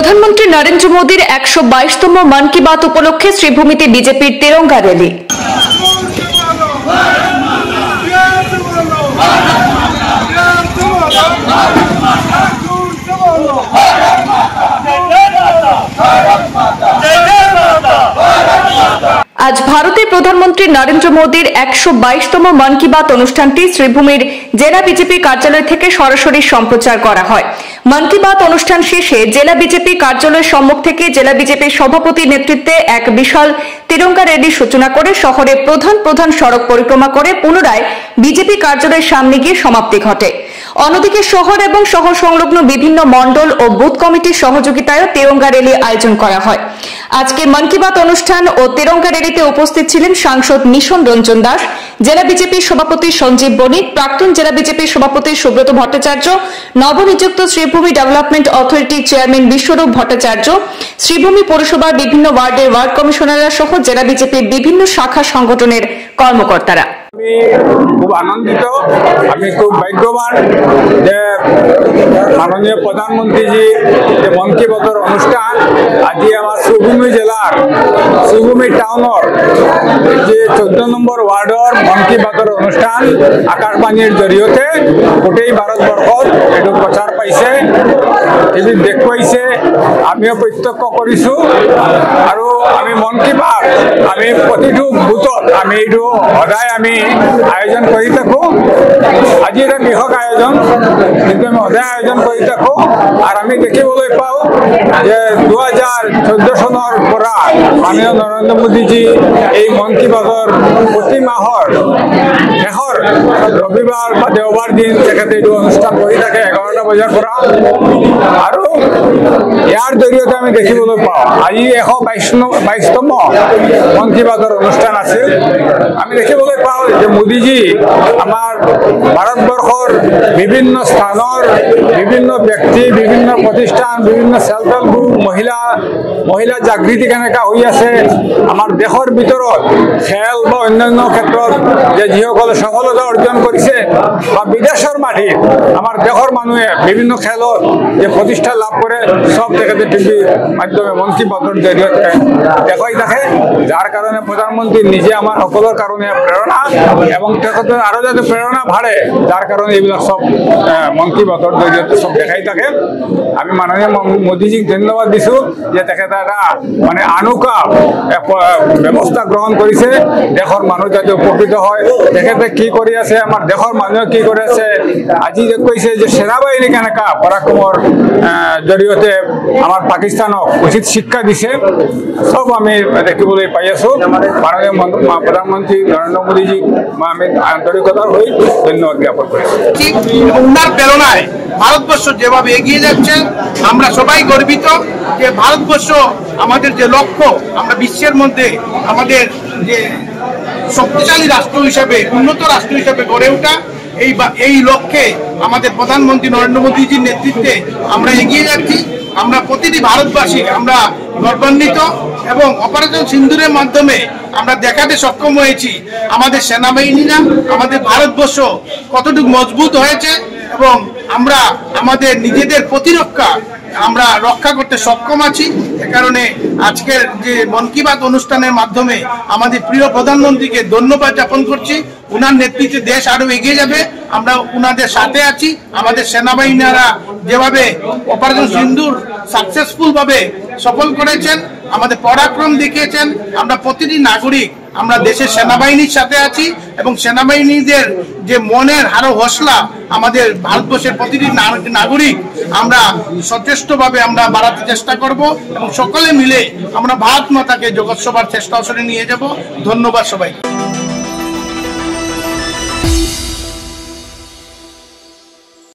প্রধানমন্ত্রী নরেন্দ্র মোদীর 122তম মন কি বাত উপলক্ষে শ্রীভূমিতে বিজেপির তিরঙ্গা র্যালি। আজ ভারতের প্রধানমন্ত্রী নরেন্দ্র মোদীর 122তম মন কি বাত অনুষ্ঠানটি শ্রীভূমির জেলা বিজেপি কার্যালয় থেকে সরাসরি সম্প্রচার করা হয়। মন কি বাত অনুষ্ঠান শেষে জেলা বিজেপি কার্যালয়ের সম্মুখ থেকে জেলা বিজেপির সভাপতির নেতৃত্বে এক বিশাল তিরঙ্গা র্যালির সূচনা করে শহরে প্রধান সড়ক পরিক্রমা করে পুনরায় বিজেপি কার্যালয়ের সামনে গিয়ে সমাপ্তি ঘটে। অন্যদিকে শহর এবং শহর সংলগ্ন বিভিন্ন মণ্ডল ও বুথ কমিটির সহযোগিতায় তিরঙ্গা র্যালি আয়োজন করা হয়। আজকে মন কি বাত অনুষ্ঠান ও তিরঙ্গা র্যালিতে উপস্থিত ছিলেন সাংসদ মিশন রঞ্জন দাস, জেলা বিজেপির সভাপতি সঞ্জীব বণিক, প্রাক্তন জেলা বিজেপির সভাপতি সুব্রত ভট্টাচার্য, নবনিযুক্ত শ্রীভূমি ডেভেলপমেন্ট অথরিটির চেয়ারম্যান বিশ্বরূপ ভট্টাচার্য, শ্রীভূমি পৌরসভার বিভিন্ন ওয়ার্ডের ওয়ার্ড কমিশনাররা সহ জেলা বিজেপির বিভিন্ন শাখা সংগঠনের কর্মকর্তারা। আমি খুব আনন্দিত, আমি খুব ভাগ্যবান যে মাননীয় প্রধানমন্ত্রীজি যে মন কি বাতের অনুষ্ঠান আজি আমার শ্রীভূমি জেলার শ্রীভূমি টাউনের যে 14 নম্বর ওয়ার্ডর মন কি বাতের অনুষ্ঠান আকাশবাণীর জরিয়তে গোটেই ভারতবর্ষত এইটো প্রচার পাইছে, টিভিত দেখুৱাইছে, আমিও প্রত্যক্ষ কৰিছো। আৰু আমি মন কি বাত আমি প্ৰতিটো বুথত আমি এইটো সদায় আমি আয়োজন কৰি থাকো। আজি এটা বৃহৎ আয়োজন, কিন্তু আমি সদায় আয়োজন কৰি থাকো। আর আমি দেখিবলৈ পাওঁ যে 2014 চনৰ পৰা মাননীয় নৰেন্দ্ৰ মোদীজি এই মন কি বাতৰ প্ৰতি মাহৰ শেষৰ ৰবিবাৰ বা দেওবাৰ দিন তেখেতে এইটো অনুষ্ঠান কৰি থাকে 11টা বজাৰ পৰা। আৰু ইয়াৰ জৰিয়তে আমি দেখিবলৈ পাওঁ আজি 122তম মন কি বাতৰ অনুষ্ঠান আছিল। আমি দেখিবলৈ পাওঁ যে মোদীজি আমাৰ ভাৰতবৰ্ষৰ বিভিন্ন স্থানৰ বিভিন্ন ব্যক্তি, বিভিন্ন প্ৰতিষ্ঠান, বিভিন্ন সেলফ হেল্প গ্ৰুপ, মহিলা জাগৃতি কেনেকা হৈ আছে, আমাৰ দেশৰ ভিতৰত খেল বা অন্যান্য ক্ষেত্ৰত যে যিসকলে সফলতা অৰ্জন কৰিছে বা বিদেশৰ মাটিত আমাৰ দেশৰ মানুহে বিভিন্ন খেলত যে প্ৰতিষ্ঠা লাভ কৰে, সব তেখেতে টিভিৰ মাধ্যমে মন কি বাতৰ জৰিয়তে দেখাই থাকে। যাৰ কাৰণে প্ৰধানমন্ত্ৰী নিজে আমাৰ সকলৰ কাৰণে প্ৰেৰণা এবং তেখেতে আরো যাতে প্রেরণা বাড়ে, যার কারণে এইবিলাক সব মন কি বাতৰ জৰিয়তে সব দেখাই থাকে। আমি মাননীয় মোদীজিক ধন্যবাদ দিছো যে তেখেতে এটা মানে আনুকা ব্যৱস্থা গ্ৰহণ কৰিছে, দেশৰ মানুহ যাতে উপকৃত হয়। তেখেতে কি কৰি আছে, আমাৰ দেশৰ মানুহে কি কৰি আছে, আজি যে কৈছে যে সেনাবাহিনী কেনেকা পৰাক্ৰমৰ জৰিয়তে আমাৰ পাকিস্তানক উচিত শিক্ষা দিছে, সব আমি দেখিবলৈ পাই আছো। মাননীয় প্রধানমন্ত্রী নরেন্দ্র মোদীজি আমি আন্তরিকতার হয়ে ধন্যবাদ জ্ঞাপন করেছি। উনার প্রেরণায় ভারতবর্ষ যেভাবে এগিয়ে যাচ্ছে আমরা সবাই গর্বিত যে ভারতবর্ষ আমাদের যে লক্ষ্য, আমরা বিশ্বের মধ্যে আমাদের যে শক্তিশালী রাষ্ট্র হিসাবে, উন্নত রাষ্ট্র হিসাবে গড়ে ওঠা, এই লক্ষ্যে আমাদের প্রধানমন্ত্রী নরেন্দ্র মোদীজির নেতৃত্বে আমরা এগিয়ে যাচ্ছি। আমরা প্রতিটি ভারতবাসী আমরা গর্বান্বিত এবং অপারেশন সিন্দুরের মাধ্যমে আমরা দেখাতে সক্ষম হয়েছি আমাদের সেনাবাহিনীরা, আমাদের ভারতবর্ষ কতটুকু মজবুত হয়েছে এবং আমরা আমাদের নিজেদের প্রতিরক্ষা আমরা রক্ষা করতে সক্ষম আছি। এ কারণে আজকের যে মন কি বাত অনুষ্ঠানের মাধ্যমে আমাদের প্রিয় প্রধানমন্ত্রীকে ধন্যবাদ জ্ঞাপন করছি। উনার নেতৃত্বে দেশ আরো এগিয়ে যাবে, আমরা উনাদের সাথে আছি। আমাদের সেনাবাহিনীরা যেভাবে অপারেশন সিন্দুর সাকসেসফুল ভাবে সফল করেছেন, আমাদের পরাক্রম দেখিয়েছেন, আমরা প্রতিটি নাগরিক আমরা দেশের সেনাবাহিনীর সাথে আছি এবং সেনাবাহিনীদের যে মনের আরো হসলা আমাদের ভারতবর্ষের প্রতিটি নাগরিক আমরা সচেষ্টভাবে আমরা বাড়াতে চেষ্টা করব এবং সকলে মিলে আমরা ভারত মাতাকে জগৎ সভার চেষ্টা নিয়ে যাব। ধন্যবাদ সবাই।